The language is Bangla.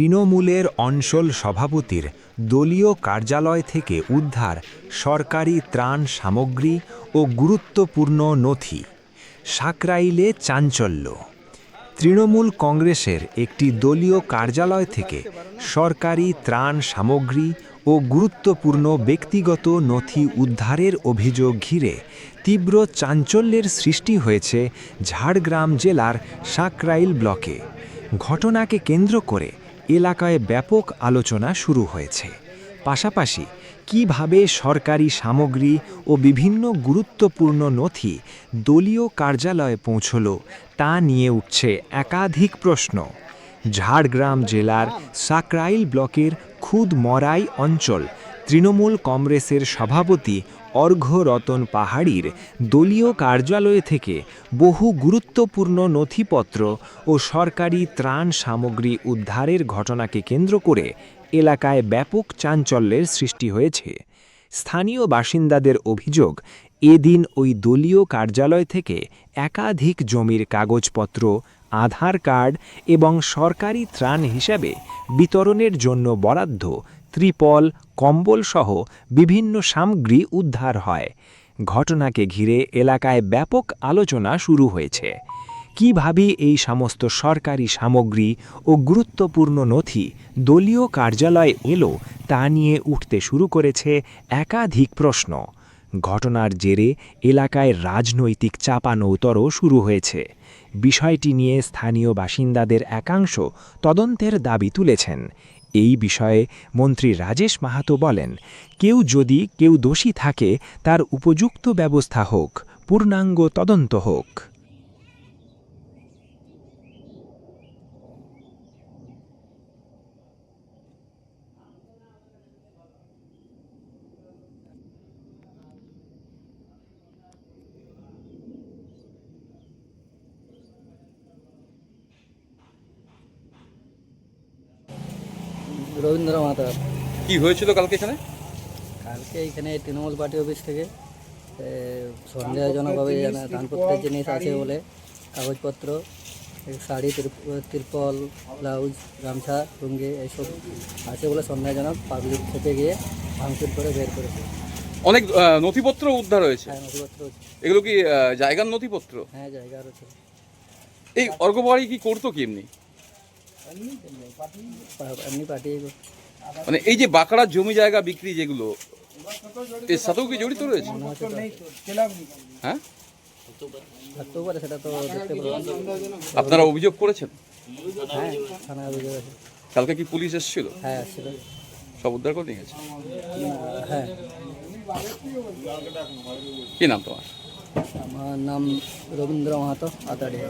তৃণমূলের অঞ্চল সভাপতির দলীয় কার্যালয় থেকে উদ্ধার সরকারি ত্রাণ সামগ্রী ও গুরুত্বপূর্ণ নথি। সাকরাইলে চাঞ্চল্য। তৃণমূল কংগ্রেসের একটি দলীয় কার্যালয় থেকে সরকারি ত্রাণ সামগ্রী ও গুরুত্বপূর্ণ ব্যক্তিগত নথি উদ্ধারের অভিযোগ ঘিরে তীব্র চাঞ্চল্যের সৃষ্টি হয়েছে ঝাড়গ্রাম জেলার সাকরাইল ব্লকে। ঘটনাকে কেন্দ্র করে এলাকায় ব্যাপক আলোচনা শুরু হয়েছে। পাশাপাশি কিভাবে সরকারি সামগ্রী ও বিভিন্ন গুরুত্বপূর্ণ নথি দলীয় কার্যালয়ে পৌঁছল তা নিয়ে উঠছে একাধিক প্রশ্ন। ঝাড়গ্রাম জেলার সাকরাইল ব্লকের খুদমরাই অঞ্চল তৃণমূল কংগ্রেসের সভাপতি অর্ঘ্য রতন পাহাড়ির দলীয় কার্যালয় থেকে বহু গুরুত্বপূর্ণ নথিপত্র ও সরকারি ত্রাণ সামগ্রী উদ্ধারের ঘটনাকে কেন্দ্র করে এলাকায় ব্যাপক চাঞ্চল্যের সৃষ্টি হয়েছে। স্থানীয় বাসিন্দাদের অভিযোগ, এদিন ওই দলীয় কার্যালয় থেকে একাধিক জমির কাগজপত্র, আধার কার্ড এবং সরকারি ত্রাণ হিসাবে বিতরণের জন্য বরাদ্দ ত্রিপল, কম্বলসহ বিভিন্ন সামগ্রী উদ্ধার হয়। ঘটনাকে ঘিরে এলাকায় ব্যাপক আলোচনা শুরু হয়েছে। কিভাবে এই সমস্ত সরকারি সামগ্রী ও গুরুত্বপূর্ণ নথি দলীয় কার্যালয়ে এলো তা নিয়ে উঠতে শুরু করেছে একাধিক প্রশ্ন। ঘটনার জেরে এলাকায় রাজনৈতিক চাপানউতরও শুরু হয়েছে। বিষয়টি নিয়ে স্থানীয় বাসিন্দাদের একাংশ তদন্তের দাবি তুলেছেন। এই বিষয়ে মন্ত্রী রাজেশ মাহাতো বলেন, কেউ দোষী থাকে তার উপযুক্ত ব্যবস্থা হোক, পূর্ণাঙ্গ তদন্ত হোক। রবীন্দ্র মাতা। কি হয়েছিল কালকে এখানে? কালকে এখানে তৃণমূল পার্টি অফিস থেকে সন্দেহজনকভাবে দানপত্রের জিনিস আছে বলে কাগজপত্র, শাড়ি, তিরপল, ব্লাউজ, গামছা, লুঙ্গি এইসব আছে বলে সন্দেহজনক পাবলিক খেতে গিয়ে ভাঙচুর করে বের করেছে। অনেক নথিপত্র উদ্ধার হয়েছে। হ্যাঁ, নথিপত্র। এগুলো কি জায়গার নথিপত্র? হ্যাঁ, জায়গার আছে। এই অর্ঘ্যবাড়ি কি করতো কি এমনি? এমনি পার্টি। মানে এই যে বাঁকড়ার জমি জায়গা বিক্রি যেগুলো, এর সাথেও কি জড়িত রয়েছে? হ্যাঁ, থাকতেও পারে, সেটা তো দেখতে পাবো। আপনারা অভিযোগ করেছেন? হ্যাঁ, থানায় অভিযোগ আছে। কালকে কি পুলিশ এসেছিল? হ্যাঁ, আসছিল। সব উদ্ধার করে নিয়ে গেছে? হ্যাঁ। কি নাম তোমার? আমার নাম রবীন্দ্র মাহাতো, আতাড়িয়া।